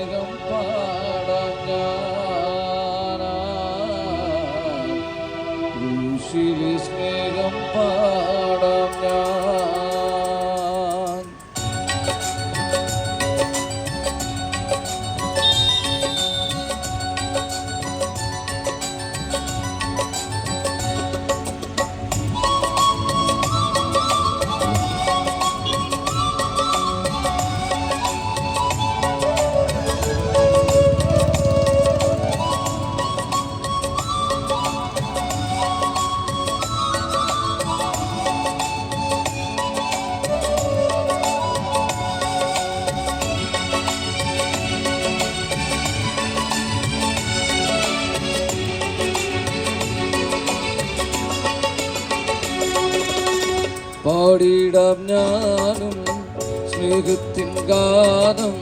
സ്നേഹം പാടാം ഞാൻ. പാടിടാം ഞാനും സ്നേഹത്തിൻ ഗാനം,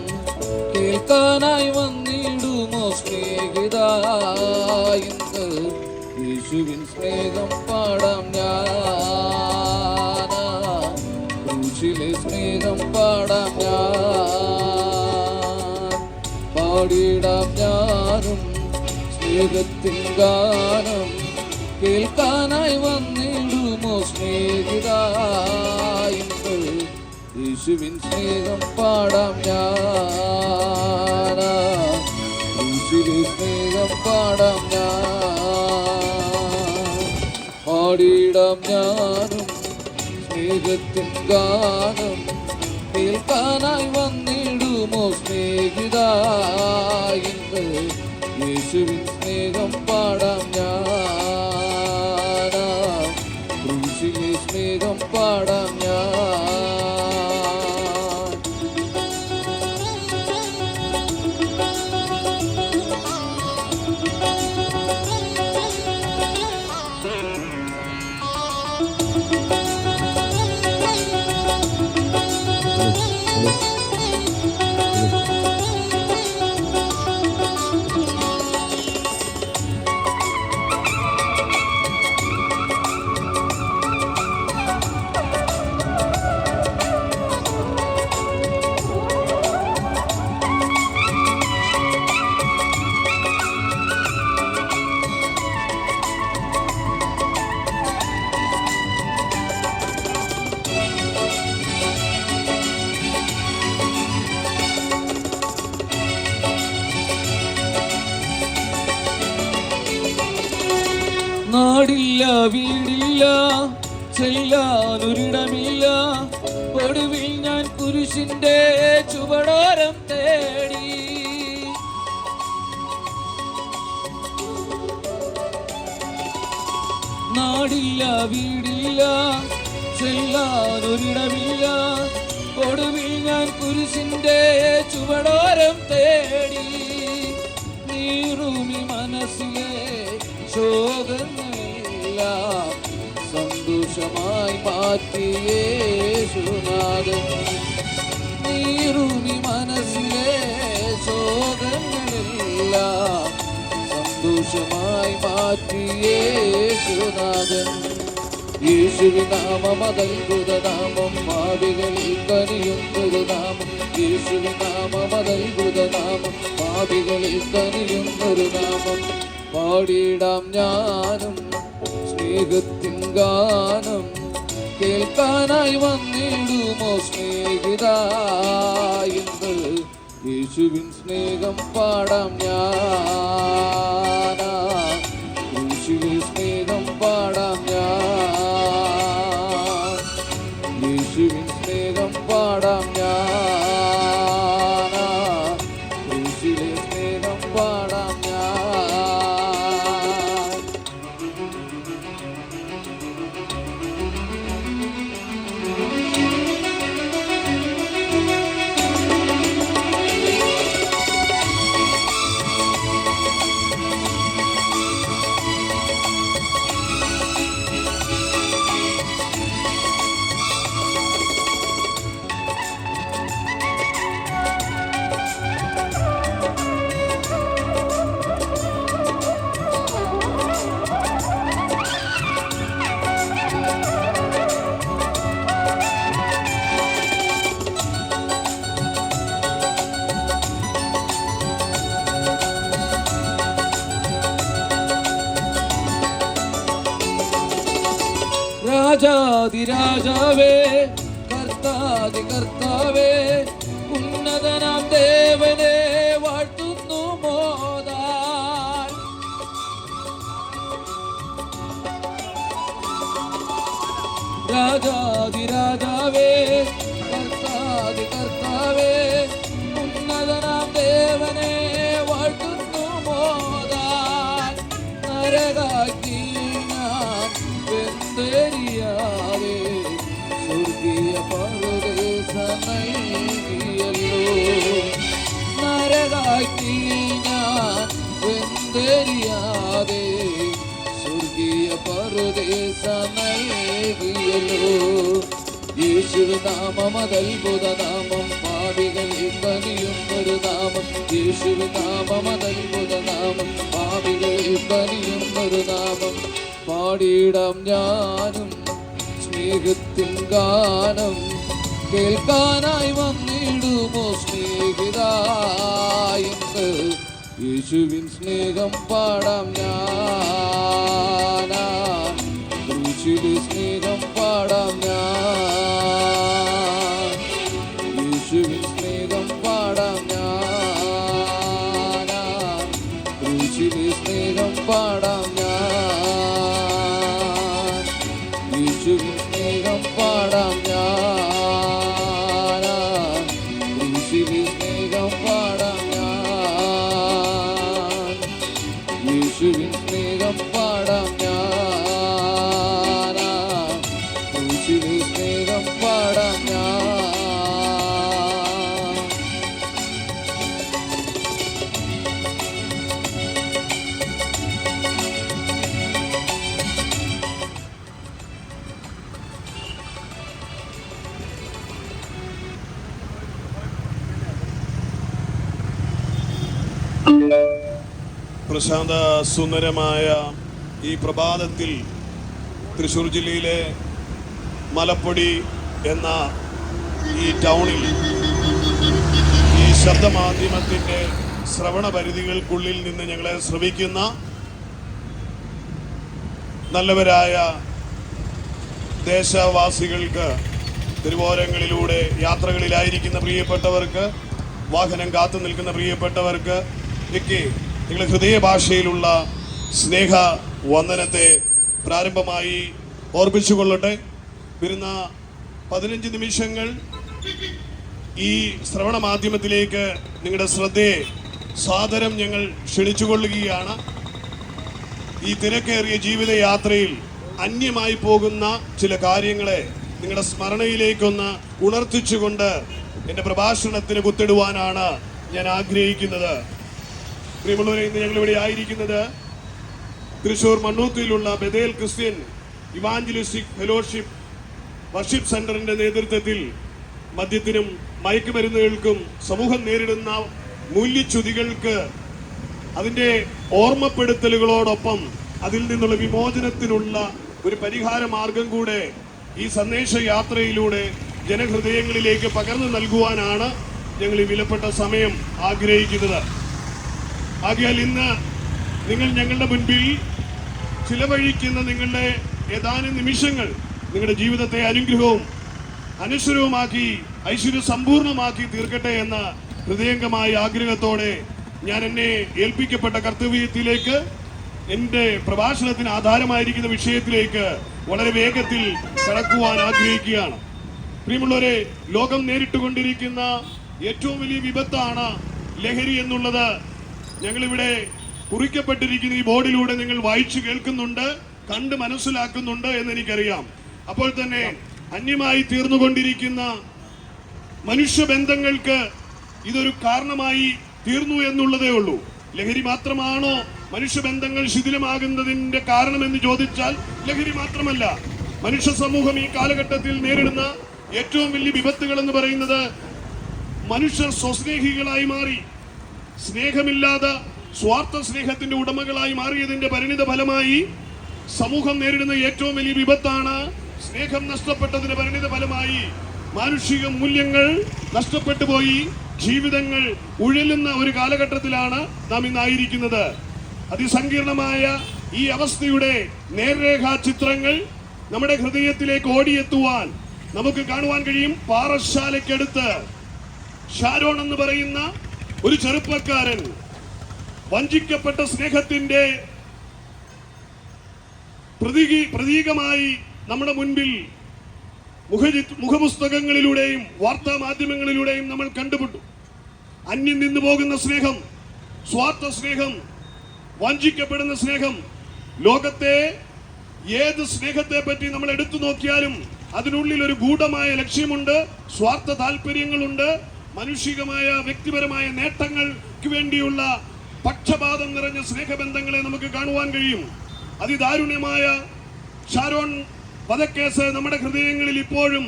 കേൾക്കാനായി വന്നിടുമോ സ്നേഹിത? ഇന്ന് യേശുവിൻ സ്നേഹം പാടാം ഞാൻ, ക്രൂശിലെ സ്നേഹം പാടാം ഞാൻ. പാടിടാം ഞാനും സ്നേഹത്തിൻ ഗാനം, കേൾക്കാനായി വന്നിടുമോ സ്നേഹിത? ഇന്ന് യേശുവിൻ സ്നേഹം പാടാം ഞാൻ, യേശുവിൻ സ്നേഹം പാടാം ഞാൻ. പാടിടാം ഞാനും സ്നേഹത്തിൻ ഗാനം, കേൾക്കാനായി വന്നിടുമോ സ്നേഹിത? ഇന്ന് യേശുവിൻ സ്നേഹം പാടാം ഞാൻ, ക്രൂശിലെ സ്നേഹം പാടാം ഞാൻ. നാടില്ല, വീടില്ല, ചെല്ലാനൊരിടമില്ല, ഒടുവിൽ ഞാൻ കുരിശിന്റെ ചുവടോരം തേടി. നാടില്ല, വീടില്ല, ചെല്ലാനൊരിടമില്ല, ഒടുവിൽ ഞാൻ കുരിശിന്റെ ചുവടോരം തേടി. നീറുമി മനസ്സിലെ ശോകങ്ങളെല്ലാം സന്തോഷമായി മാറ്റിയേ യേശുനാഥൻ. നീറുമി മനസ്സിലെ ശോകങ്ങളെല്ലാം സന്തോഷമായി മാറ്റിയേ യേശുനാഥൻ. യേശുവിൻ നാമം അതത്ഭുത നാമം, പാപികളിൽ കനിയുന്നൊരു നാമം. യേശുവിൻ നാമം അതത്ഭുത നാമം, പാപികളിൽ കനിയുന്നൊരു നാമം. പാടിടാം ഞാനും സ്നേഹത്തിൻ ഗാനം, കേൾക്കാനായി വന്നിടുമോ സ്നേഹിത? ഇന്ന് യേശുവിൻ സ്നേഹം പാടാം ഞാൻ, യേശുവിൻ സ്നേഹം പാടാം ഞാൻ, യേശുവിൻ സ്നേഹം പാടാം ഞാൻ, യേശുവിൻ സ്നേഹം പാടാം ഞാൻ. രാജാതിരാജാവേ കർത്താതി കർത്താവേ ഉന്നതനാം ദേവനെ വാഴ്ത്തുന്നു മോദാൻ. രാജാതിരാജാവേ കർത്താതി കർത്താവേ ഉന്നതനാം ദേവനെ വാഴ്ത്തുന്നു മോദാൻ. നരകാഗ്നി നാം വെന്തെരിയാതെ സ്വർഗീയ പരദേശ നൽകിയല്ലോ. നരകാഗ്നി നാം വെന്തെരിയാതെ സ്വർഗീയ പരദേശ നൽകിയല്ലോ. യേശുവിൻ നാമം അതത്ഭുത നാമം, പാപികളിൽ പണിയുന്നൊരു നാമം. യേശുവിൻ നാമം അതത്ഭുത നാമം, പാപികളിൽ പണിയുന്നൊരു നാമം. പാടിയിടാം ഞാനും സ്നേഹത്തിൻ ഗാനം, കേൾക്കാനായി വന്നിടുമോ സ്നേഹിതായിന്ന്. യേശുവിൻ സ്നേഹം പാടാം ഞാൻ, ക്രൂശിലെ സ്നേഹം പാടാം ഞാൻ. യേശുവിൻ സ്നേഹം പാടാം ഞാൻ, ക്രൂശിലെ സ്നേഹം പാടാം ഞാൻ. യേശുവിൻ സ്നേഹം പാടാം ഞാൻ, ക്രൂശിലെ സ്നേഹം പാടാം ഞാൻ. യേശുവിൻ സ്നേഹം പാടാം ഞാൻ, ക്രൂശിലെ സ്നേഹം പാടാം ഞാൻ. പ്രശാന്ത സുന്ദരമായ ഈ പ്രഭാതത്തിൽ തൃശ്ശൂർ ജില്ലയിലെ മലപ്പൊടി എന്ന ഈ ടൗണിൽ ഈ ശബ്ദമാധ്യമത്തിൻ്റെ ശ്രവണ പരിധികൾക്കുള്ളിൽ നിന്ന് ഞങ്ങളെ ശ്രവിക്കുന്ന നല്ലവരായ ദേശവാസികൾക്ക്, തിരുവോരങ്ങളിലൂടെ യാത്രകളിലായിരിക്കുന്ന പ്രിയപ്പെട്ടവർക്ക്, വാഹനം കാത്തു നിൽക്കുന്ന പ്രിയപ്പെട്ടവർക്ക് ഒക്കെ നിങ്ങളുടെ ഹൃദയ ഭാഷയിലുള്ള സ്നേഹ വന്ദനത്തെ പ്രാരംഭമായി ഓർപ്പിച്ചുകൊള്ളട്ടെ. വരുന്ന 15 നിമിഷങ്ങൾ ഈ ശ്രവണ മാധ്യമത്തിലേക്ക് നിങ്ങളുടെ ശ്രദ്ധയെ സാദരം ഞങ്ങൾ ക്ഷണിച്ചുകൊള്ളുകയാണ്. ഈ തിരക്കേറിയ ജീവിതയാത്രയിൽ അന്യമായി പോകുന്ന ചില കാര്യങ്ങളെ നിങ്ങളുടെ സ്മരണയിലേക്കൊന്ന് ഉണർത്തിച്ചുകൊണ്ട് എൻ്റെ പ്രഭാഷണത്തിന് കുത്തിടുവാനാണ് ഞാൻ ആഗ്രഹിക്കുന്നത്. പ്രിയമുള്ളവരെ, ഇന്ന് ഞങ്ങളിവിടെ ആയിരിക്കുന്നത് തൃശ്ശൂർ മണ്ണൂത്തിയിലുള്ള Bethel Christian evangelistic fellowship worship സെന്ററിന്റെ നേതൃത്വത്തിൽ മദ്യത്തിനും മയക്കുമരുന്നുകൾക്കും സമൂഹം നേരിടുന്ന മൂല്യച്യുതികൾക്ക് അതിൻ്റെ ഓർമ്മപ്പെടുത്തലുകളോടൊപ്പം അതിൽ നിന്നുള്ള വിമോചനത്തിനുള്ള ഒരു പരിഹാര മാർഗം കൂടെ ഈ സന്ദേശ യാത്രയിലൂടെ ജനഹൃദയങ്ങളിലേക്ക് പകർന്നു നൽകുവാനാണ് ഞങ്ങൾ ഈ വിലപ്പെട്ട സമയം ആഗ്രഹിക്കുന്നത്. ആകയാൽ ഇന്ന് നിങ്ങൾ ഞങ്ങളുടെ മുൻപിൽ ചിലവഴിക്കുന്ന നിങ്ങളുടെ ഏതാനും നിമിഷങ്ങൾ നിങ്ങളുടെ ജീവിതത്തെ അനുഗ്രഹവും അനശ്വരവുമാക്കി ഐശ്വര്യ സമ്പൂർണമാക്കി തീർക്കട്ടെ എന്ന ഹൃദയംഗമായ ആഗ്രഹത്തോടെ ഞാൻ എന്നെ ഏൽപ്പിക്കപ്പെട്ട കർത്തവ്യത്തിലേക്ക്, എൻ്റെ പ്രഭാഷണത്തിന് ആധാരമായിരിക്കുന്ന വിഷയത്തിലേക്ക് വളരെ വേഗത്തിൽ കടക്കുവാൻ ആഗ്രഹിക്കുകയാണ്. പ്രിയമുള്ളവരെ, ലോകം നേരിട്ടുകൊണ്ടിരിക്കുന്ന ഏറ്റവും വലിയ വിപത്താണ് ലഹരി എന്നുള്ളത് ഞങ്ങളിവിടെ കുറിക്കപ്പെട്ടിരിക്കുന്ന ഈ ബോർഡിലൂടെ നിങ്ങൾ വായിച്ചു കേൾക്കുന്നുണ്ട്, കണ്ട് മനസ്സിലാക്കുന്നുണ്ട് എന്ന് എനിക്കറിയാം. അപ്പോൾ തന്നെ അന്യമായി തീർന്നുകൊണ്ടിരിക്കുന്ന മനുഷ്യബന്ധങ്ങൾക്ക് ഇതൊരു കാരണമായി തീർന്നു എന്നുള്ളതേ ഉള്ളൂ. ലഹരി മാത്രമാണോ മനുഷ്യബന്ധങ്ങൾ ശിഥിലമാകുന്നതിന്റെ കാരണമെന്ന് ചോദിച്ചാൽ ലഹരി മാത്രമല്ല. മനുഷ്യ സമൂഹം ഈ കാലഘട്ടത്തിൽ നേരിടുന്ന ഏറ്റവും വലിയ വിപത്തുകൾ എന്ന് പറയുന്നത് മനുഷ്യർ സ്വസ്നേഹികളായി മാറി, സ്നേഹമില്ലാതെ സ്വാർത്ഥ സ്നേഹത്തിന്റെ ഉടമകളായി മാറിയതിന്റെ പരിണിത ഫലമായി സമൂഹം നേരിടുന്ന ഏറ്റവും വലിയ വിപത്താണ് സ്നേഹം നഷ്ടപ്പെട്ടതിന്റെ പരിണിത ഫലമായി മാനുഷിക മൂല്യങ്ങൾ നഷ്ടപ്പെട്ടു പോയി, ജീവിതങ്ങൾ ഉഴലുന്ന ഒരു കാലഘട്ടത്തിലാണ് നാം ഇന്നായിരിക്കുന്നത്. അതിസങ്കീർണമായ ഈ അവസ്ഥയുടെ നേർരേഖാ ചിത്രങ്ങൾ നമ്മുടെ ഹൃദയത്തിലേക്ക് ഓടിയെത്തുവാൻ നമുക്ക് കാണുവാൻ കഴിയും. പാറശാലയ്ക്കടുത്ത് ഷാരോൺ എന്ന് പറയുന്ന ഒരു ചെറുപ്പക്കാരൻ വഞ്ചിക്കപ്പെട്ട സ്നേഹത്തിന്റെ പ്രതീകമായി നമ്മുടെ മുൻപിൽ മുഖപുസ്തകങ്ങളിലൂടെയും വാർത്താ മാധ്യമങ്ങളിലൂടെയും നമ്മൾ കണ്ടുപിട്ടു. അന്യം നിന്നു പോകുന്ന സ്നേഹം, സ്വാർത്ഥ സ്നേഹം, വഞ്ചിക്കപ്പെടുന്ന സ്നേഹം. ലോകത്തെ ഏത് സ്നേഹത്തെ പറ്റി നമ്മൾ എടുത്തു നോക്കിയാലും അതിനുള്ളിൽ ഒരു ഗൂഢമായ ലക്ഷ്യമുണ്ട്, സ്വാർത്ഥ താല്പര്യങ്ങളുണ്ട്, മാനുഷികമായ വ്യക്തിപരമായ നേട്ടങ്ങൾക്ക് വേണ്ടിയുള്ള പക്ഷപാതം നിറഞ്ഞ സ്നേഹബന്ധങ്ങളെ നമുക്ക് കാണുവാൻ കഴിയും. അതിദാരുണ്യമായ ഷാരോൺ വധക്കേസ് നമ്മുടെ ഹൃദയങ്ങളിൽ ഇപ്പോഴും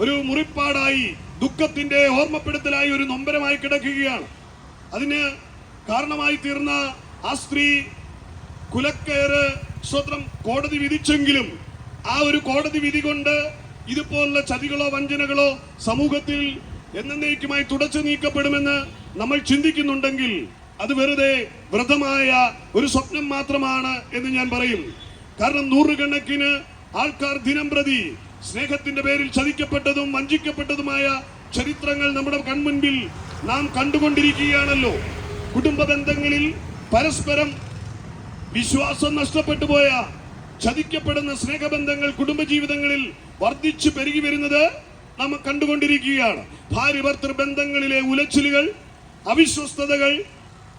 ഒരു മുറിപ്പാടായി, ദുഃഖത്തിന്റെ ഓർമ്മപ്പെടുത്തലായി, ഒരു നൊമ്പരമായി കിടക്കുകയാണ്. അതിന് കാരണമായി തീർന്ന ആ സ്ത്രീ കുലക്കയറ് സ്വത്രം കോടതി വിധിച്ചെങ്കിലും ആ ഒരു കോടതി വിധി കൊണ്ട് ഇതുപോലുള്ള ചതികളോ വഞ്ചനകളോ സമൂഹത്തിൽ എന്നേക്കുമായി തുടച്ചു നീക്കപ്പെടുമെന്ന് നമ്മൾ ചിന്തിക്കുന്നുണ്ടെങ്കിൽ അത് വെറുതെ വ്രതമായ ഒരു സ്വപ്നം മാത്രമാണ് എന്ന് ഞാൻ പറയും. കാരണം നൂറുകണക്കിന് ആൾക്കാർ ദിനം പ്രതി സ്നേഹത്തിന്റെ പേരിൽ ചതിക്കപ്പെട്ടതും വഞ്ചിക്കപ്പെട്ടതുമായ ചരിത്രങ്ങൾ നമ്മുടെ കൺമുൻപിൽ നാം കണ്ടുകൊണ്ടിരിക്കുകയാണല്ലോ. കുടുംബ ബന്ധങ്ങളിൽ പരസ്പരം വിശ്വാസം നഷ്ടപ്പെട്ടു പോയ ചതിക്കപ്പെടുന്ന സ്നേഹബന്ധങ്ങൾ കുടുംബജീവിതങ്ങളിൽ വർദ്ധിച്ചു പെരുകി വരുന്നത് നാം കണ്ടുകൊണ്ടിരിക്കുകയാണ്. ഭാര്യ ഭർത്തൃ ബന്ധങ്ങളിലെ ഉലച്ചിലുകൾ, അവിശ്വസ്തതകൾ,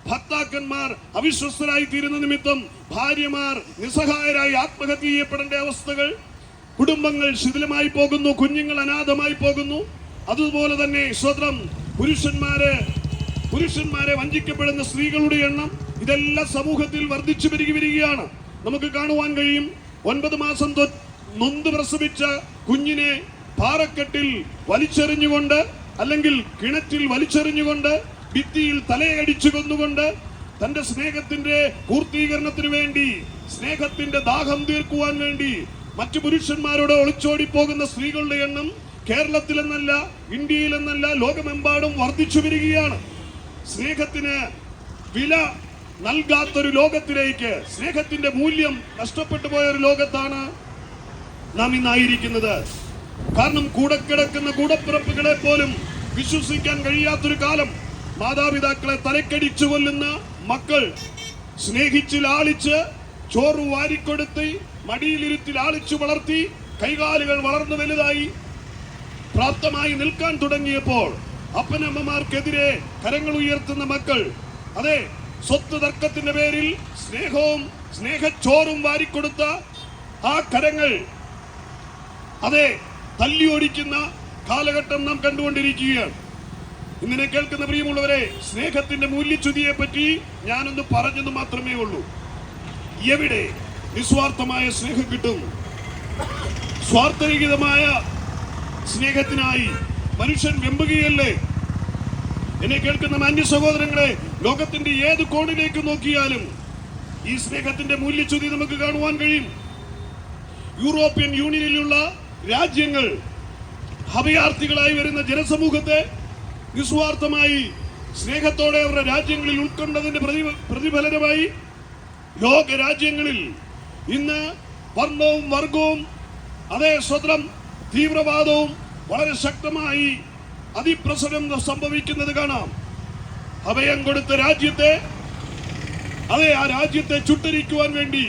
ഭർത്താക്കന്മാർ അവിശ്വസ്തരായി തീരുന്ന നിമിത്തം ഭാര്യമാർ നിസ്സഹായരായി ആത്മഹത്യ ചെയ്യപ്പെടേണ്ട അവസ്ഥകൾ, കുടുംബങ്ങൾ ശിഥിലമായി പോകുന്നു, കുഞ്ഞുങ്ങൾ അനാഥമായി പോകുന്നു. അതുപോലെ തന്നെ സ്വതന്ത്രം പുരുഷന്മാരെ വഞ്ചിക്കപ്പെടുന്ന സ്ത്രീകളുടെ എണ്ണം, ഇതെല്ലാം സമൂഹത്തിൽ വർദ്ധിച്ചു പെരുകി വരികയാണ്. നമുക്ക് കാണുവാൻ കഴിയും. 9 മാസം നൊന്ത് പ്രസവിച്ച കുഞ്ഞിനെ പാറക്കെട്ടിൽ വലിച്ചെറിഞ്ഞുകൊണ്ട്, അല്ലെങ്കിൽ കിണറ്റിൽ വലിച്ചെറിഞ്ഞുകൊണ്ട്, ഭിത്തിയിൽ തലയടിച്ചു കൊന്നുകൊണ്ട് തന്റെ സ്നേഹത്തിന്റെ പൂർത്തീകരണത്തിന് വേണ്ടി, സ്നേഹത്തിന്റെ ദാഹം തീർക്കുവാൻ വേണ്ടി മറ്റു പുരുഷന്മാരോട് ഒളിച്ചോടി പോകുന്ന സ്ത്രീകളുടെ എണ്ണം കേരളത്തിലെന്നല്ല, ഇന്ത്യയിലെന്നല്ല, ലോകമെമ്പാടും വർദ്ധിച്ചു വരികയാണ്. സ്നേഹത്തിന് വില നൽകാത്തൊരു ലോകത്തിലേക്ക്, സ്നേഹത്തിന്റെ മൂല്യം നഷ്ടപ്പെട്ടു പോയ ഒരു ലോകത്താണ് നാം ഇന്നായിരിക്കുന്നത്. കാരണം കൂടെ കിടക്കുന്ന കൂടപ്പിറപ്പുകളെ പോലും വിശ്വസിക്കാൻ കഴിയാത്തൊരു കാലം. മാതാപിതാക്കളെ തലക്കടിച്ചു കൊല്ലുന്ന മക്കൾ, സ്നേഹിച്ച് ലാളിച്ച് ചോറ് വാരിക്കൊടുത്ത് മടിയിലിരുത്തി ലാളിച്ചു വളർത്തി കൈകാലുകൾ വളർന്നു വലുതായി പ്രാപ്തമായി നിൽക്കാൻ തുടങ്ങിയപ്പോൾ അപ്പനമ്മമാർക്കെതിരെ കരങ്ങൾ ഉയർത്തുന്ന മക്കൾ, അതെ, സ്വത്ത് തർക്കത്തിന്റെ പേരിൽ സ്നേഹച്ചോറും വാരിക്കൊടുത്ത ആ കരങ്ങൾ, അതെ, തല്ലിയോടിക്കുന്ന കാലഘട്ടം നാം കണ്ടുകൊണ്ടിരിക്കുകയാണ്. ഇങ്ങനെ കേൾക്കുന്ന പ്രിയമുള്ളവരെ, സ്നേഹത്തിന്റെ മൂല്യച്യുതിയെ പറ്റി ഞാനൊന്ന് പറഞ്ഞെന്ന് മാത്രമേ ഉള്ളൂ. എവിടെ നിസ്വാർത്ഥമായ സ്നേഹം കിട്ടും? സ്വാർത്ഥരഹിതമായ സ്നേഹത്തിനായി മനുഷ്യൻ വെമ്പുകയല്ലേ? എന്നെ കേൾക്കുന്ന മാന്യ സഹോദരങ്ങളെ, ലോകത്തിന്റെ ഏത് കോണിലേക്ക് നോക്കിയാലും ഈ സ്നേഹത്തിന്റെ മൂല്യച്യുതി നമുക്ക് കാണുവാൻ കഴിയും. യൂറോപ്യൻ യൂണിയനിലുള്ള രാജ്യങ്ങൾ അഭയാർത്ഥികളായി വരുന്ന ജനസമൂഹത്തെ നിസ്വാർത്ഥമായി സ്നേഹത്തോടെ അവരുടെ രാജ്യങ്ങളിൽ ഉൾക്കൊണ്ടതിന്റെ പ്രതിഫലനമായി ലോക രാജ്യങ്ങളിൽ ഇന്ന് വർണ്ണവും വർഗവും, അതേ, സ്വതന്ത്രം തീവ്രവാദവും വളരെ ശക്തമായി അതിപ്രസരം സംഭവിക്കുന്നത് കാണാം. അഭയം കൊടുത്ത രാജ്യത്തെ, അതെ, ആ രാജ്യത്തെ ചുട്ടരിക്കുവാൻ വേണ്ടി,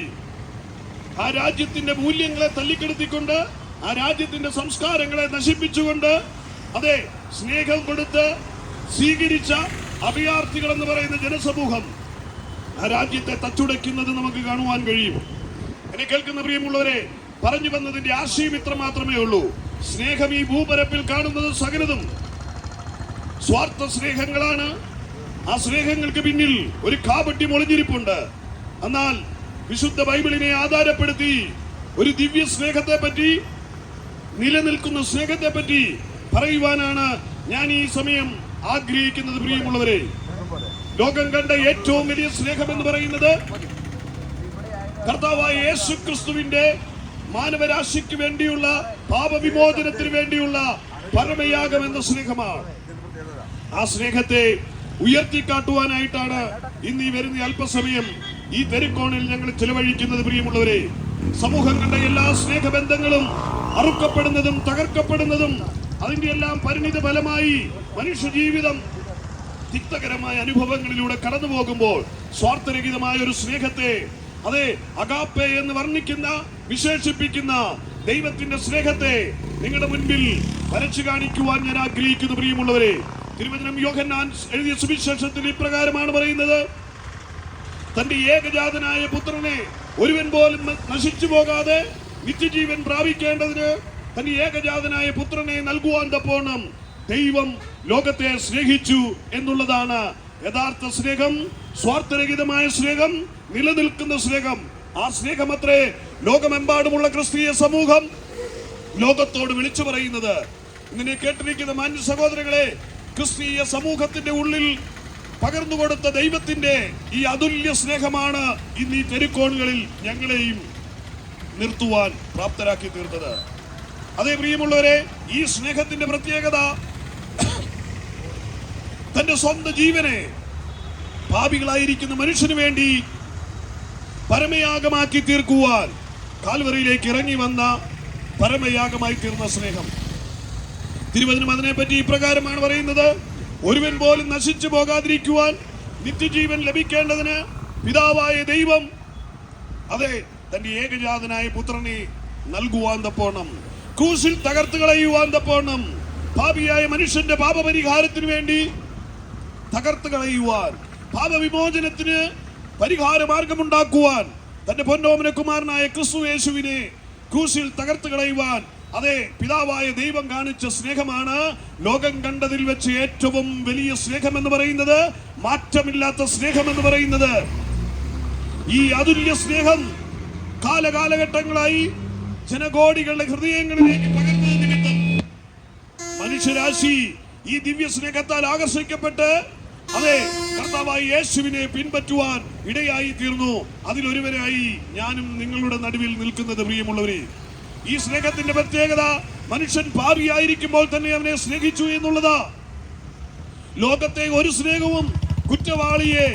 ആ രാജ്യത്തിന്റെ മൂല്യങ്ങളെ തല്ലിക്കെടുത്തിക്കൊണ്ട്, ആ രാജ്യത്തിന്റെ സംസ്കാരങ്ങളെ നശിപ്പിച്ചുകൊണ്ട്, അതെ, സ്നേഹം കൊടുത്ത് സ്വീകരിച്ച അഭയാർത്ഥികൾ എന്ന് പറയുന്ന ജനസമൂഹം ആ രാജ്യത്തെ തച്ചുടയ്ക്കുന്നത് നമുക്ക് കാണുവാൻ കഴിയും. എന്നെ കേൾക്കുന്ന പ്രിയമുള്ളവരെ, പറഞ്ഞു വന്നതിന്റെ ആശയം ഇത്ര മാത്രമേ ഉള്ളൂ. സ്നേഹം ഈ ഭൂപരപ്പിൽ കാണുന്നത് സകലതും സ്വാർത്ഥ സ്നേഹങ്ങളാണ്. ആ സ്നേഹങ്ങൾക്ക് പിന്നിൽ ഒരു കാപട്യം ഒളിഞ്ഞിരിപ്പുണ്ട്. എന്നാൽ വിശുദ്ധ ബൈബിളിനെ ആധാരപ്പെടുത്തി ഒരു ദിവ്യ സ്നേഹത്തെ പറ്റി, നിലനിൽക്കുന്ന സ്നേഹത്തെ പറ്റി പറയുവാനാണ് ഞാൻ ഈ സമയം ആഗ്രഹിക്കുന്നത്. പ്രിയമുള്ളവരെ, ലോകം കണ്ട ഏറ്റവും വലിയ സ്നേഹം എന്ന് പറയുന്നത് കർത്താവായ യേശു ക്രിസ്തുവിന്റെ മാനവരാശിക്ക് വേണ്ടിയുള്ള പാപവിമോചനത്തിന് വേണ്ടിയുള്ള പരമയാഗം എന്ന സ്നേഹമാണ്. ആ സ്നേഹത്തെ ഉയർത്തിക്കാട്ടുവാനായിട്ടാണ് ഇന്ന് ഈ വരുന്ന അല്പസമയം ഈ തെരുക്കോണിൽ ഞങ്ങൾ ചിലവഴിക്കുന്നത്. പ്രിയമുള്ളവരെ, സമൂഹങ്ങളുടെ എല്ലാ സ്നേഹബന്ധങ്ങളും അറുക്കപ്പെടുന്നതും തകർക്കപ്പെടുന്നതും അതിന്റെ എല്ലാം പരിണിത ഫലമായി മനുഷ്യ ജീവിതം തിക്തകരമായ അനുഭവങ്ങളിലൂടെ കടന്നു പോകുമ്പോൾ സ്വാർത്ഥരഹിതമായ ഒരു സ്നേഹത്തെ, അതെ, അഗാപ്പെ എന്ന് വർണ്ണിക്കുന്ന, വിശേഷിപ്പിക്കുന്ന ദൈവത്തിന്റെ സ്നേഹത്തെ നിങ്ങളുടെ മുൻപിൽ വരച്ചു കാണിക്കുവാൻ ഞാൻ ആഗ്രഹിക്കുന്നു. പ്രിയമുള്ളവരെ, തിരുവചനം യോഹന്നാൻ എഴുതിയ സുവിശേഷത്തിൽ ഇപ്രകാരമാണ് പറയുന്നത്: തന്റെ ഏകജാതനായ പുത്രനെ ഒരുവൻ പോലും നശിച്ചു പോകാതെ നിത്യജീവൻ പ്രാപിക്കേണ്ടതിന് തന്റെ ഏകജാതനായ പുത്രനെ നൽകുവാൻ തക്കവണ്ണം ദൈവം ലോകത്തെ സ്നേഹിച്ചു എന്നുള്ളതാണ് യഥാർത്ഥ സ്നേഹം, സ്വാർത്ഥരഹിതമായ സ്നേഹം, നിലനിൽക്കുന്ന സ്നേഹം. ആ സ്നേഹമത്രേ ലോകമെമ്പാടുമുള്ള ക്രിസ്തീയ സമൂഹം ലോകത്തോട് വിളിച്ചു പറയുന്നത്. ഇങ്ങനെ കേട്ടിരിക്കുന്ന മാന്യ സഹോദരങ്ങളെ, ക്രിസ്തീയ സമൂഹത്തിന്റെ ഉള്ളിൽ പകർന്നുകൊടുത്ത ദൈവത്തിന്റെ ഈ അതുല്യ സ്നേഹമാണ് ഇന്ന് ഈ തെരുക്കോണുകളിൽ ഞങ്ങളെയും നിർത്തുവാൻ പ്രാപ്തരാക്കി തീർത്തത്. അതേ പ്രിയമുള്ളവരെ, ഈ സ്നേഹത്തിന്റെ പ്രത്യേകത തന്റെ സ്വന്തം ജീവനെ പാപികളായിരിക്കുന്ന മനുഷ്യന് വേണ്ടി പരമയാഗമാക്കി തീർക്കുവാൻ കാൽവറിയിലേക്ക് ഇറങ്ങി വന്ന പരമയാഗമായി തീർന്ന സ്നേഹം. തിരുവചനം അതിനെപ്പറ്റി ഇപ്രകാരമാണ് പറയുന്നത്: ഒരുവൻ പോലും നശിച്ചു പോകാതിരിക്കുവാൻ നിത്യജീവൻ ലഭിക്കേണ്ടതിന് പിതാവായ ദൈവം, അതെ, തന്റെ ഏകജാതനായ പുത്രനെ നൽകുവാൻ തക്കവണ്ണം, ക്രൂശിൽ തകർത്ത് കളയുവാൻ തക്കവണ്ണം, പാപിയായ മനുഷ്യന്റെ പാപപരിഹാരത്തിന് വേണ്ടി തകർത്ത് കളയുവാൻ, പാപവിമോചനത്തിന് പരിഹാര മാർഗമുണ്ടാക്കുവാൻ തന്റെ പൊന്നോമന കുമാരനായ ക്രിസ്തു യേശുവിനെ ക്രൂശിൽ തകർത്ത് കളയുവാൻ, അതെ, പിതാവായ ദൈവം കാണിച്ച സ്നേഹമാണ് ലോകം കണ്ടതിൽ വെച്ച് ഏറ്റവും വലിയ സ്നേഹം എന്ന് പറയുന്നത്, മാറ്റമില്ലാത്ത സ്നേഹം എന്ന് പറയുന്നത്. ഈ അതുല്യ സ്നേഹം കാലകാലഘട്ടങ്ങളായി ജനകോടികളുടെ ഹൃദയങ്ങളിലേക്ക് പകർന്നത് നിമിത്തം മനുഷ്യരാശി ഈ ദിവ്യ സ്നേഹത്താൽ ആകർഷിക്കപ്പെട്ട്, അതെ, കർത്താവായ യേശുവിനെ പിൻപറ്റുവാൻ ഇടയായി തീർന്നു. അതിലൊരുവനായി ഞാനും നിങ്ങളുടെ നടുവിൽ നിൽക്കുന്നത്. പ്രിയമുള്ളവരെ, ഈ സ്നേഹത്തിന്റെ പ്രത്യേകത മനുഷ്യൻ പാപിയായിരിക്കുമ്പോൾ തന്നെ അവനെ സ്നേഹിച്ചു എന്നുള്ളതാ. ലോകത്തെ ഒരു സ്നേഹവും കുറ്റവാളിയെ,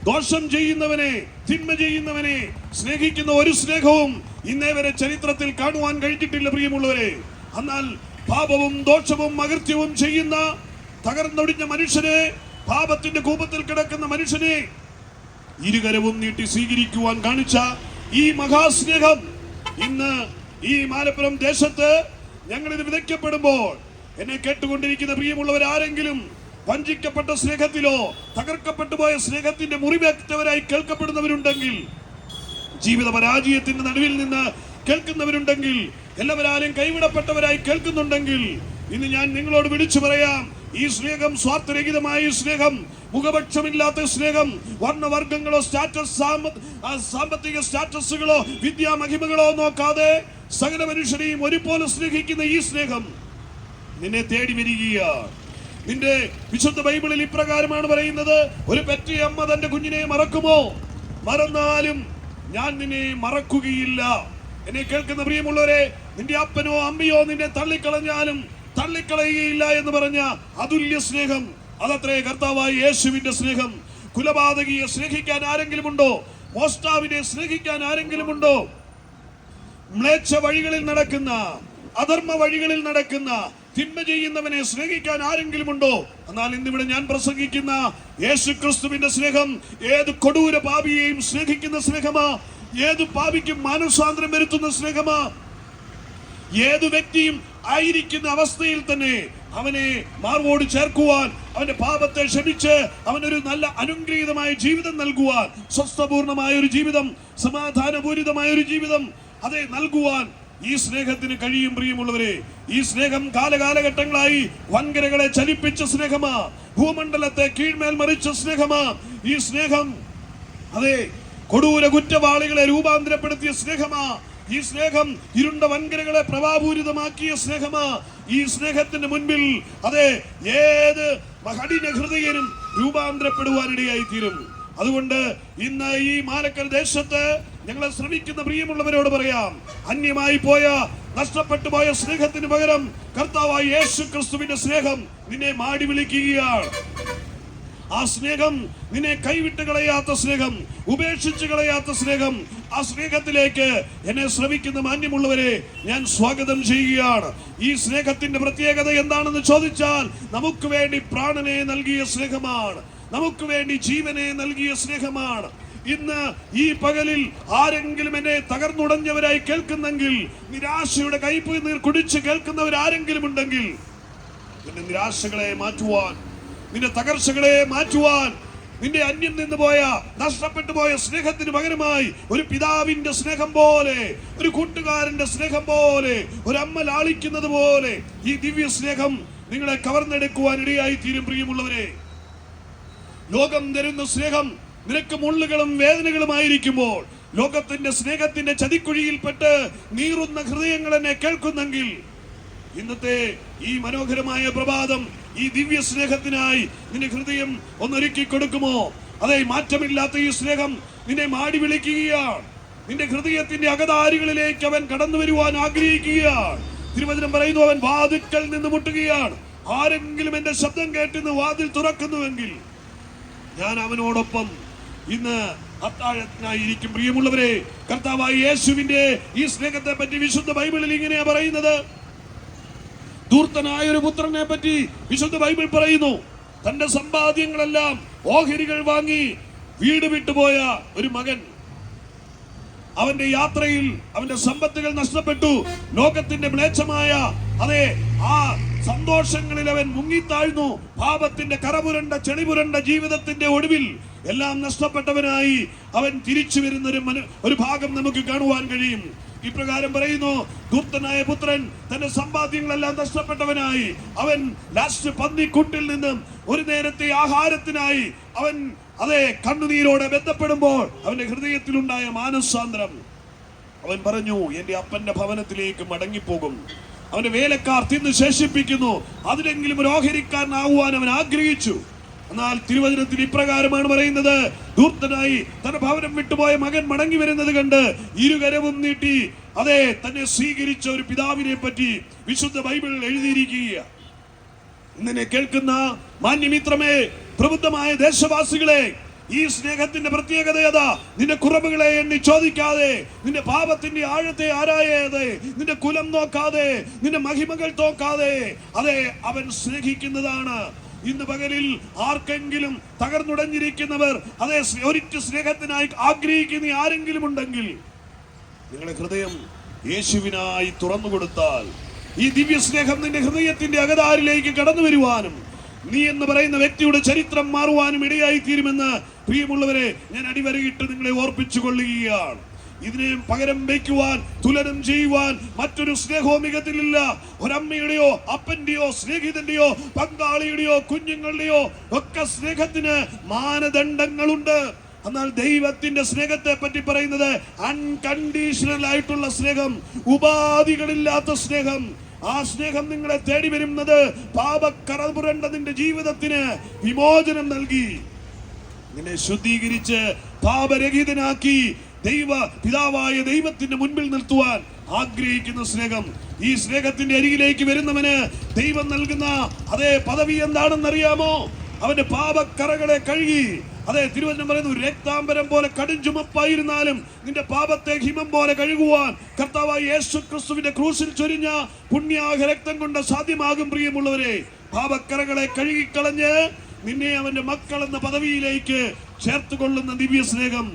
ദോഷം ചെയ്യുന്നവനെ, തിന്മ ചെയ്യുന്നവനെ സ്നേഹിക്കുന്ന ഒരു സ്നേഹവും ഇന്നേ വരെ ചരിത്രത്തിൽ കാണുവാൻ കഴിഞ്ഞിട്ടില്ല. പ്രിയമുള്ളവരെ, എന്നാൽ പാപവും ദോഷവും അകൃത്യവും ചെയ്യുന്ന തകർന്നൊടിഞ്ഞ മനുഷ്യനെ, പാപത്തിന്റെ കൂപത്തിൽ കിടക്കുന്ന മനുഷ്യനെ ഇരുകരവും നീട്ടി സ്വീകരിക്കുവാൻ കാണിച്ച ഈ മഹാസ്നേഹം ഇന്ന് ഈ മാലപ്പുറം ദേശത്ത് ഞങ്ങളിത് വിതയ്ക്കപ്പെടുമ്പോൾ എന്നെ കേട്ടുകൊണ്ടിരിക്കുന്ന പ്രിയമുള്ളവരാരെങ്കിലും വഞ്ചിക്കപ്പെട്ട സ്നേഹത്തിലോ തകർക്കപ്പെട്ടു പോയ സ്നേഹത്തിന്റെ മുറിവേറ്റവരായി കേൾക്കപ്പെടുന്നവരുണ്ടെങ്കിൽ, ജീവിത പരാജയത്തിന്റെ നടുവിൽ നിന്ന് കേൾക്കുന്നവരുണ്ടെങ്കിൽ, എല്ലാവരും കൈവിടപ്പെട്ടവരായി കേൾക്കുന്നുണ്ടെങ്കിൽ, ഇന്ന് ഞാൻ നിങ്ങളോട് വിളിച്ചു പറയാം: ഈ സ്നേഹം സ്വാർത്ഥരഹിതമായ സ്നേഹം, മുഖപക്ഷമില്ലാത്ത സ്നേഹം, വർണ്ണവർഗങ്ങളോ സാമ്പത്തിക സ്റ്റാറ്റസുകളോ വിദ്യാമഹിമകളോ നോക്കാതെ സകല മനുഷ്യരെയും ഒരുപോലെ സ്നേഹിക്കുന്ന ഈ സ്നേഹം നിന്നെ തേടി വരികയാണ്. നിന്റെ വിശുദ്ധ ബൈബിളിൽ ഇപ്രകാരമാണ് പറയുന്നത്: ഒരു പെറ്റ അമ്മ തന്റെ കുഞ്ഞിനെ മറക്കുമോ? മറന്നാലും ഞാൻ നിന്നെ മറക്കുകയില്ല. എന്നെ കേൾക്കുന്ന പ്രിയമുള്ളവരെ, നിന്റെ അപ്പനോ അമ്മയോ നിന്നെ തള്ളിക്കളഞ്ഞാലും തള്ളിക്കളയുകയില്ല എന്ന് പറഞ്ഞ അതുല്യ സ്നേഹം, അതത്രേ കർത്താവായ യേശുവിന്റെ സ്നേഹം. കുലപാതകിയെ സ്നേഹിക്കാൻ ആരെങ്കിലും ഉണ്ടോ? മോഷ്ടാവിനെ സ്നേഹിക്കാൻ ആരെങ്കിലും ഉണ്ടോ? മ്ലേച്ഛ വഴികളിൽ നടക്കുന്ന, അധർമ്മ വഴികളിൽ നടക്കുന്ന, തിന്മ ചെയ്യുന്നവനെ സ്നേഹിക്കാൻ ആരെങ്കിലും ഉണ്ടോ? എന്നാൽ ഇന്നിവിടെ ഞാൻ പ്രസംഗിക്കുന്ന യേശു ക്രിസ്തുവിന്റെ സ്നേഹം ഏത് കൊടൂര പാപിയെയും സ്നേഹിക്കുന്ന സ്നേഹമാ. ഏത് പാപിക്കും മാനസാന്തരം വരുത്തുന്ന സ്നേഹമാ. ഏതു വ്യക്തിയും ആയിരിക്കുന്ന അവസ്ഥയിൽ തന്നെ അവനെ മാർവോട് ചേർക്കുവാൻ, അവന്റെ പാപത്തെ ക്ഷമിച്ച് അവനൊരു നല്ല അനുഗ്രഹീതമായ ജീവിതം നൽകുവാൻ, സ്വസ്ഥപൂർണമായ ഒരു ജീവിതം, സമാധാനപൂരിതമായ ഒരു ജീവിതം, അതെ, നൽകുവാൻ ഈ സ്നേഹത്തിന് കഴിയും. പ്രിയമുള്ളവരെ, ഈ സ്നേഹം കാലകാലഘട്ടങ്ങളായി വൻകരകളെ ചലിപ്പിച്ച സ്നേഹമാ. ഭൂമണ്ഡലത്തെ കീഴ്മേൽ മറിച്ച സ്നേഹമാ. ഈ സ്നേഹം, അതെ, കൊടൂര കുറ്റവാളികളെ രൂപാന്തരപ്പെടുത്തിയ സ്നേഹമാ. ഈ സ്നേഹം ഇരുണ്ട വൻകരകളെ പ്രഭാപൂരിതമാക്കിയ സ്നേഹമാ. ഈ സ്നേഹത്തിന്റെ മുൻപിൽ, അതെ, ഏത് കഠിന ഹൃദയനും രൂപാന്തരപ്പെടുവാനിടയായി തീരും. അതുകൊണ്ട് ഇന്ന് ഈ മാലക്കൽ ദേശത്ത് ഞങ്ങളെ ശ്രമിക്കുന്ന പ്രിയമുള്ളവരോട് പറയാം: അന്യമായി പോയ, നഷ്ടപ്പെട്ടു പോയ സ്നേഹത്തിന് പകരം കർത്താവായ യേശു ക്രിസ്തുവിന്റെ സ്നേഹം നിന്നെ മാടി വിളിക്കുകയാണ്. ആ സ്നേഹം നിന്നെ കൈവിട്ട് കളയാത്ത സ്നേഹം, ഉപേക്ഷിച്ച് കളയാത്ത സ്നേഹം, ആ സ്നേഹത്തിലേക്ക് എന്നെ ശ്രമിക്കുന്ന മാന്യമുള്ളവരെ ഞാൻ സ്വാഗതം ചെയ്യുകയാണ്. ഈ സ്നേഹത്തിന്റെ പ്രത്യേകത എന്താണെന്ന് ചോദിച്ചാൽ, നമുക്ക് വേണ്ടി പ്രാണനെ നൽകിയ സ്നേഹമാണ്, നമുക്ക് വേണ്ടി ജീവനെ നൽകിയ സ്നേഹമാണ്. ഇന്ന് ഈ പകലിൽ ആരെങ്കിലും എന്നെ തകർന്നുടഞ്ഞവരായി കേൾക്കുന്നെങ്കിൽ, നിരാശയുടെ കയ്പ് നീർ കുടിച്ച് കേൾക്കുന്നവരാരെങ്കിലും ഉണ്ടെങ്കിൽ, നിന്റെ നിരാശകളെ മാറ്റുവാൻ, നിന്റെ തകർച്ചകളെ മാറ്റുവാൻ, നിന്റെ അന്യം നിന്ന് പോയ, നഷ്ടപ്പെട്ടു പോയ സ്നേഹത്തിന് പകരമായി ഒരു പിതാവിന്റെ സ്നേഹം പോലെ, ഒരു കൂട്ടുകാരന്റെ സ്നേഹം പോലെ, ഒരു അമ്മ ലാളിക്കുന്നത് പോലെ ഈ ദിവ്യ സ്നേഹം നിങ്ങളെ കവർന്നെടുക്കുവാൻ ഇടയായി തീരും. പ്രിയമുള്ളവരെ, ലോകം തരുന്ന സ്നേഹം നിനക്ക് മുള്ളുകളും വേദനകളുമായിരിക്കുമ്പോൾ, ലോകത്തിന്റെ സ്നേഹത്തിന്റെ ചതിക്കുഴിയിൽപ്പെട്ട് നീറുന്ന ഹൃദയങ്ങൾ എന്നെ കേൾക്കുന്നെങ്കിൽ, ഇന്നത്തെ ഈ മനോഹരമായ പ്രഭാതം ഈ ദിവ്യ സ്നേഹത്തിനായി നിന്റെ ഹൃദയം ഒന്നൊരുക്കി കൊടുക്കുമോ? അതെ, മാറ്റമില്ലാത്ത ഈ സ്നേഹം നിന്നെ മാടി വിളിക്കുകയാണ്. നിന്റെ ഹൃദയത്തിന്റെ അകതാരികളിലേക്ക് അവൻ കടന്നു വരുവാൻ ആഗ്രഹിക്കുകയാണ്. തിരുവചനം പറയുന്നു, അവൻ വാതിൽക്കൽ നിന്ന് മുട്ടുകയാണ്. ആരെങ്കിലും എന്റെ ശബ്ദം കേട്ടിന്ന് വാതിൽ തുറക്കുന്നുവെങ്കിൽ ഞാൻ അവനോടൊപ്പം ഇന്ന് അത്താഴത്തിനായിരിക്കും. പ്രിയമുള്ളവരെ, കർത്താവായ യേശുവിന്റെ ഈ സ്നേഹത്തെ പറ്റി വിശുദ്ധ ബൈബിളിൽ ഇങ്ങനെയാ പറയുന്നത്. ധൂർത്തനായ ഒരു പുത്രനെ പറ്റി വിശുദ്ധ ബൈബിൾ പറയുന്നു, തന്റെ സമ്പാദ്യങ്ങളെല്ലാം ഓഹരികൾ വാങ്ങി വീട് വിട്ടുപോയ ഒരു മകൻ. അവന്റെ യാത്രയിൽ അവന്റെ സമ്പത്തുകൾ നഷ്ടപ്പെട്ടു. ലോകത്തിന്റെ മ്ലേച്ഛമായ അതെ ആ സന്തോഷങ്ങളിൽ അവൻ മുങ്ങിത്താഴ്ന്നു. പാപത്തിന്റെ കറപുരണ്ട ചെളിപുരണ്ട ജീവിതത്തിന്റെ ഒടുവിൽ എല്ലാം നഷ്ടപ്പെട്ടവനായി അവൻ തിരിച്ചു വരുന്ന ഒരു ഭാഗം നമുക്ക് കാണുവാൻ കഴിയും. ഇപ്രകാരം പറയുന്നു, ധൂർത്തനായ പുത്രൻ തന്റെ സമ്പാദ്യങ്ങളെല്ലാം നഷ്ടപ്പെട്ടവനായി അവൻ ലാസ്റ്റ് പന്നിക്കൂട്ടിൽ നിന്നും ഒരു നേരത്തെ ആഹാരത്തിനായി അവൻ അതെ കണ്ണുനീരോടെ ബന്ധപ്പെടുമ്പോൾ അവന്റെ ഹൃദയത്തിലുണ്ടായ മാനസാന്തരം, അവൻ പറഞ്ഞു, എന്റെ അപ്പന്റെ ഭവനത്തിലേക്ക് മടങ്ങിപ്പോകും. അവന്റെ വേലക്കാർ തിന്ന് ശേഷിപ്പിക്കുന്നു, അതിലെങ്കിലും ഒരു ഓഹരിക്കാരനാകുവാൻ അവൻ ആഗ്രഹിച്ചു. എന്നാൽ തിരുവചനത്തിൽ ഇപ്രകാരമാണ് പറയുന്നത്, ധൂർത്തനായി തന്റെ ഭവനം വിട്ടുപോയ മകൻ മടങ്ങി വരുന്നത് കണ്ട് ഇരുകരവും നീട്ടി അതെ തന്നെ സ്വീകരിച്ച ഒരു പിതാവിനെ പറ്റി വിശുദ്ധ ബൈബിൾ എഴുതിയിരിക്കുക. ഇന്നെ കേൾക്കുന്ന മാന്യമിത്രമേ, പ്രബുദ്ധമായ ദേശവാസികളെ, ഈ സ്നേഹത്തിന്റെ പ്രത്യേകത ഏതാ? നിന്റെ കുറവുകളെ എണ്ണി ചോദിക്കാതെ, നിന്റെ പാപത്തിന്റെ ആഴത്തെ ആരായാതെ, നിന്റെ കുലം നോക്കാതെ, നിന്റെ മഹിമകൾ നോക്കാതെ അതെ അവൻ സ്നേഹിക്കുന്നതാണ്. ഇന്ന് പകലിൽ ആർക്കെങ്കിലും തകർന്നുടഞ്ഞിരിക്കുന്നവർ അതെ ഒരിറ്റ സ്നേഹത്തിനായി ആഗ്രഹിക്കുന്ന ആരെങ്കിലും ഉണ്ടെങ്കിൽ, നിങ്ങളുടെ ഹൃദയം യേശുവിനായി തുറന്നു കൊടുത്താൽ ഈ ദിവ്യ സ്നേഹം നിന്റെ ഹൃദയത്തിന്റെ അകതാരിലേക്ക് കടന്നു വരുവാനും നീ എന്ന് പറയുന്ന വ്യക്തിയുടെ ചരിത്രം മാറുവാനും ഇടയായി തീരുമെന്ന് പ്രിയമുള്ളവരെ ഞാൻ അടിവരയിട്ട് നിങ്ങളെ ഓർപ്പിച്ചു കൊള്ളുകയാണ്. ഇതിനെ പകരം വയ്ക്കുവാൻ, തുലനം ചെയ്യുവാൻ മറ്റൊരു സ്നേഹവും മികത്തിലില്ല. ഒരമ്മയുടെയോ അപ്പന്റെയോ സ്നേഹിതന്റെയോ പങ്കാളിയുടെയോ കുഞ്ഞുങ്ങളുടെയോ ഒക്കെ സ്നേഹത്തിന് മാനദണ്ഡങ്ങളുണ്ട്. എന്നാൽ ദൈവത്തിന്റെ സ്നേഹത്തെ പറ്റി പറയുന്നത് അൺകണ്ടീഷണൽ ആയിട്ടുള്ള സ്നേഹം, ഉപാധികളില്ലാത്ത സ്നേഹം. ആ സ്നേഹം നിങ്ങളെ തേടി വരുന്നത് പാപക്കറപുരണ്ട നിന്റെ ജീവിതത്തിന് വിമോചനം നൽകി, നിന്നെ ശുദ്ധീകരിച്ച് പാപരഹിതനാക്കി പിതാവായ ദൈവത്തിന്റെ മുൻപിൽ നിർത്തുവാൻ ആഗ്രഹിക്കുന്ന സ്നേഹം. ഈ സ്നേഹത്തിന്റെ അരികിലേക്ക് വരുന്നവന് ദൈവം നൽകുന്ന അതേ പദവി എന്താണെന്നറിയാമോ? അവന്റെ പാപക്കറകളെ കഴുകി, അതെ തിരുവചനം പറയുന്നു, രക്താംബരം പോലെ കടുംചുമപ്പായിരുന്നാലും നിന്റെ പാപത്തെ ഹിമം പോലെ കഴുകുവാൻ കർത്താവായ യേശു ക്രിസ്തുവിന്റെ ക്രൂശിൽ ചൊരിഞ്ഞ പുണ്യാഹ രക്തം കൊണ്ട് സാധ്യമാകും. പ്രിയമുള്ളവരെ, പാപക്കറകളെ കഴുകിക്കളഞ്ഞ് നിന്നെ അവന്റെ മക്കൾ എന്ന പദവിയിലേക്ക് ചേർത്തുകൊള്ളുന്ന ദിവ്യ സ്നേഹം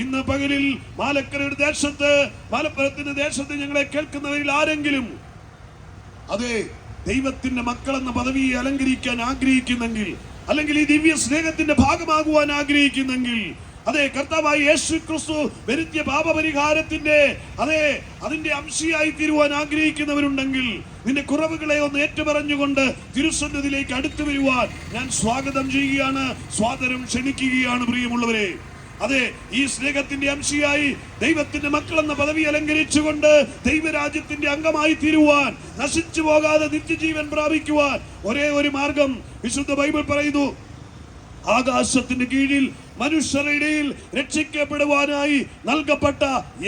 ഇന്ന് പകലിൽ മാലക്കരയുടെ ദേശത്ത്, മലപ്പുറത്തിന്റെ ദേശത്ത് ഞങ്ങളെ കേൾക്കുന്നവരിൽ ആരെങ്കിലും അതെ ദൈവത്തിന്റെ മക്കൾ എന്ന പദവിയെ അലങ്കരിക്കാൻ ആഗ്രഹിക്കുന്നെങ്കിൽ, അല്ലെങ്കിൽ ഈ ദിവ്യ സ്നേഹത്തിന്റെ ഭാഗമാകുവാൻ ആഗ്രഹിക്കുന്നെങ്കിൽ, അതെ കർത്താവായ യേശു ക്രിസ്തു വരുത്തിയ പാപപരിഹാരത്തിന്റെ അതെ അതിന്റെ അംശയായി തീരുവാൻ ആഗ്രഹിക്കുന്നവരുണ്ടെങ്കിൽ, നിന്റെ കുറവുകളെ ഒന്ന് ഏറ്റുപറഞ്ഞുകൊണ്ട് തിരുസന്നിധിയിലേക്ക് അടുത്തു വരുവാൻ ഞാൻ സ്വാഗതം ചെയ്യുകയാണ്, സ്വാതന്ത്ര്യം ക്ഷണിക്കുകയാണ്. പ്രിയമുള്ളവരെ, അതെ ഈ സ്നേഹത്തിന്റെ അംശയായി ദൈവത്തിന്റെ മക്കൾ എന്ന പദവി അലങ്കരിച്ചുകൊണ്ട് ദൈവരാജ്യത്തിന്റെ അംഗമായി തീരുവാൻ, നശിച്ചു പോകാതെ നിത്യജീവൻ പ്രാപിക്കുവാൻ ഒരേ ഒരു മാർഗം വിശുദ്ധ ബൈബിൾ പറയുന്നു. ആകാശത്തിന്റെ കീഴിൽ മനുഷ്യരുടെ ഇടയിൽ രക്ഷിക്കപ്പെടുവാനായി നൽകപ്പെട്ട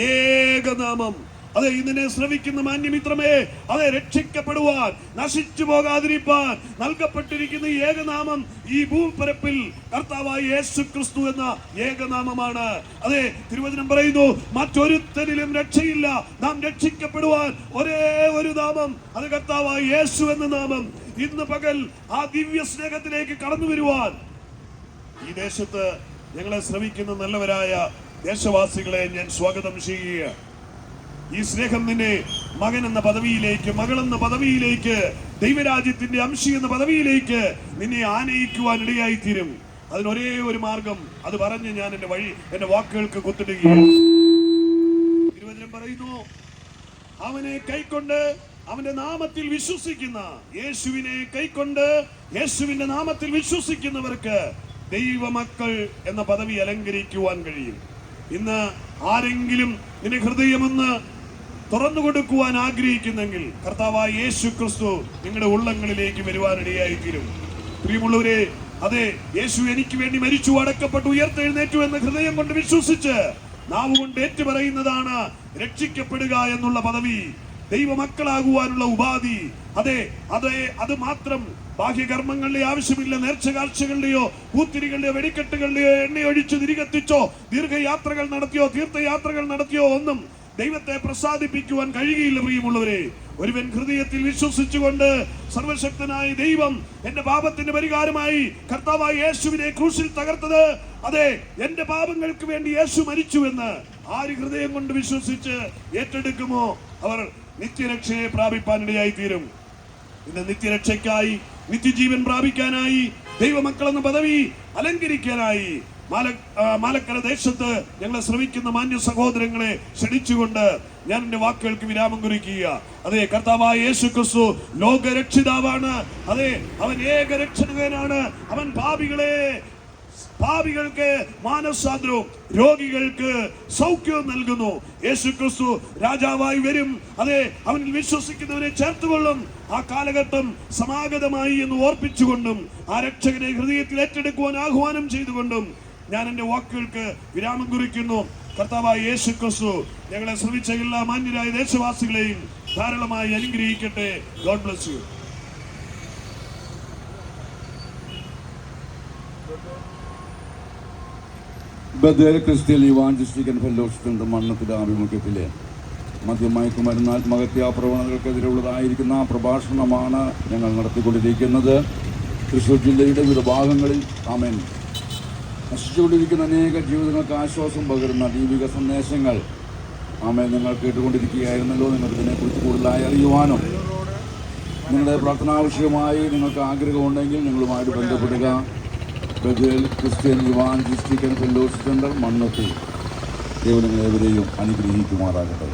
ഏകനാമം, അതെ ഇതിനെ ശ്രവിക്കുന്ന മാന്യമിത്രമേ, അതെ രക്ഷിക്കപ്പെടുവാൻ, നശിച്ചു പോകാതിരിപ്പാൻ നൽകപ്പെട്ടിരിക്കുന്ന ഏകനാമം ഈ ഭൂപരപ്പിൽ കർത്താവായ യേശു ക്രിസ്തു എന്ന ഏകനാമമാണ്. അതെ തിരുവചനം പറയുന്നു, മറ്റൊരുത്തരിലും രക്ഷയില്ല, നാം രക്ഷിക്കപ്പെടുവാൻ ഒരേ ഒരു നാമം, അത് കർത്താവായ യേശു എന്ന നാമം. ഇന്ന് പകൽ ആ ദിവ്യ സ്നേഹത്തിലേക്ക് കടന്നു വരുവാൻ ഈ ദേശത്ത് ഞങ്ങളെ ശ്രമിക്കുന്ന നല്ലവരായ ദേശവാസികളെ ഞാൻ സ്വാഗതം ചെയ്യുക. ഈ സ്നേഹം നിന്നെ മകൻ എന്ന പദവിയിലേക്ക്, മകൾ എന്ന പദവിയിലേക്ക്, ദൈവരാജ്യത്തിന്റെ അംശി എന്ന പദവിയിലേക്ക് നിന്നെ ആനയിക്കുവാൻ ഇടയായിത്തീരും. അതിനൊരേ ഒരു മാർഗം, അത് പറഞ്ഞ് ഞാൻ എന്റെ വാക്കുകൾക്ക് കുത്തിടുകയാണ്. തിരുവചനം പറയുന്നു, അവനെ കൈക്കൊണ്ട് അവന്റെ നാമത്തിൽ വിശ്വസിക്കുന്ന, യേശുവിനെ കൈക്കൊണ്ട് യേശുവിന്റെ നാമത്തിൽ വിശ്വസിക്കുന്നവർക്ക് ദൈവമക്കൾ എന്ന പദവി അലങ്കരിക്കുവാൻ കഴിയും. ഇന്ന് ആരെങ്കിലും നിന്റെ ഹൃദയമൊന്ന് തുറന്നു കൊടുക്കുവാൻ ആഗ്രഹിക്കുന്നെങ്കിൽ കർത്താവായ യേശു ക്രിസ്തു നിങ്ങളുടെ ഉള്ളങ്ങളിലേക്ക് വരുവാനിടയായിത്തീരും. പ്രിയമുള്ളവരെ, അതെ യേശു എനിക്ക് വേണ്ടി മരിച്ചു, അടക്കപ്പെട്ടു, ഉയർത്തെഴുന്നേറ്റു എന്ന് ഹൃദയം കൊണ്ട് വിശ്വസിച്ച് നാവ് കൊണ്ട് ഏറ്റുപറയുന്നതാണ് രക്ഷിക്കപ്പെടുക എന്നുള്ള പദവി, ദൈവമക്കളാകുവാനുള്ള ഉപാധി. അത് മാത്രം ബാഹ്യകർമ്മങ്ങളുടെ ആവശ്യമില്ല. നേർച്ച കാഴ്ചകളുടെയോ പൂത്തിരികളുടെയോ വെടിക്കെട്ടുകളുടെയോ എണ്ണയൊഴിച്ചു തിരികെത്തിച്ചോ ദീർഘയാത്രകൾ നടത്തിയോ തീർത്ഥയാത്രകൾ നടത്തിയോ ഒന്നും ദൈവത്തെ പ്രസാദിപ്പിക്കുവാൻ കഴിയുകയില്ല. പ്രിയമുള്ളവരെ, ഒരുവൻ ഹൃദയത്തിൽ വിശ്വസിച്ചുകൊണ്ട് സർവശക്തനായ ദൈവം എന്റെ പാപത്തിന്റെ പരിഹാരമായി കർത്താവായ യേശുവിനെ ക്രൂശിൽ തകർത്തത്, അതെ എന്റെ പാപങ്ങൾക്ക് വേണ്ടി യേശു മരിച്ചുവെന്ന് ആര് ഹൃദയം കൊണ്ട് വിശ്വസിച്ച് ഏറ്റെടുക്കുമോ അവർ നിത്യരക്ഷയെ പ്രാപിപ്പാനിടയായി തീരും. ഇന്ന് നിത്യരക്ഷയ്ക്കായി, നിത്യജീവൻ പ്രാപിക്കാനായി, ദൈവമക്കൾ എന്ന പദവി അലങ്കരിക്കാനായി മാലക്കര ദേശത്ത് ഞങ്ങളെ ശ്രമിക്കുന്ന മാന്യ സഹോദരങ്ങളെ ക്ഷണിച്ചുകൊണ്ട് ഞാൻ എന്റെ വാക്കുകൾക്ക് വിരാമം കുറിക്കുക. അതെ കർത്താവായ യേശു ക്രിസ്തു ലോകരക്ഷിതാവാണ്. അതെ അവൻ ഏകരക്ഷകനാണ്. അവൻ പാപികൾക്ക് മാനസാന്തരവും രോഗികൾക്ക് സൗഖ്യവും നൽകുന്നു. യേശു ക്രിസ്തു രാജാവായി വരും. അതെ അവനിൽ വിശ്വസിക്കുന്നവരെ ചേർത്തുകൊള്ളും. ആ കാലഘട്ടം സമാഗതമായി എന്ന് ഓർപ്പിച്ചുകൊണ്ടും ആ രക്ഷകനെ ഹൃദയത്തിൽ ഏറ്റെടുക്കുവാൻ ആഹ്വാനം ചെയ്തുകൊണ്ടും ഞാൻ എന്റെ വാക്കുകൾക്ക് വിരാമം കുറിക്കുന്നു. കർത്താവായ യേശു ക്രിസ്തു ഞങ്ങളെ ശ്രമിച്ച എല്ലാ മാന്യരായ ദേശവാസികളെയും ധാരാളമായി അനുഗ്രഹിക്കട്ടെ. God bless you. Bethel Christian evangelist ഫെലോഷിപ്പിന്റെ മണ്ണത്തിന്റെ ആഭിമുഖ്യത്തിലെ മദ്യമയക്കുമരുന്നാത്മഹത്യാ പ്രവണതകൾക്കെതിരെയുള്ളതായിരിക്കുന്ന പ്രഭാഷണമാണ് ഞങ്ങൾ നടത്തിക്കൊണ്ടിരിക്കുന്നത്. തൃശ്ശൂർ ജില്ലയുടെ വിവിധ ഭാഗങ്ങളിൽ ആമേൻ നശിച്ചുകൊണ്ടിരിക്കുന്ന അനേക ജീവിതങ്ങൾക്ക് ആശ്വാസം പകരുന്ന ദൈവിക സന്ദേശങ്ങൾ ആമേൻ നിങ്ങൾ കേട്ടുകൊണ്ടിരിക്കുകയായിരുന്നല്ലോ. നിങ്ങൾക്ക് ഇതിനെക്കുറിച്ച് കൂടുതലായി അറിയുവാനും നിങ്ങളുടെ പ്രാർത്ഥനാവശ്യമായി നിങ്ങൾക്ക് ആഗ്രഹമുണ്ടെങ്കിൽ ഞങ്ങളുമായിട്ട് ബന്ധപ്പെടുക. ബദേൽ ക്രിസ്ത്യൻ ഇവാഞ്ചലിസ്റ്റ് ഫെലോഷിപ്പ് സെന്റർ, മണ്ണത്തിൽ. ദൈവം നിങ്ങളെവരെയും അനുഗ്രഹിക്കുമാറാകട്ടെ.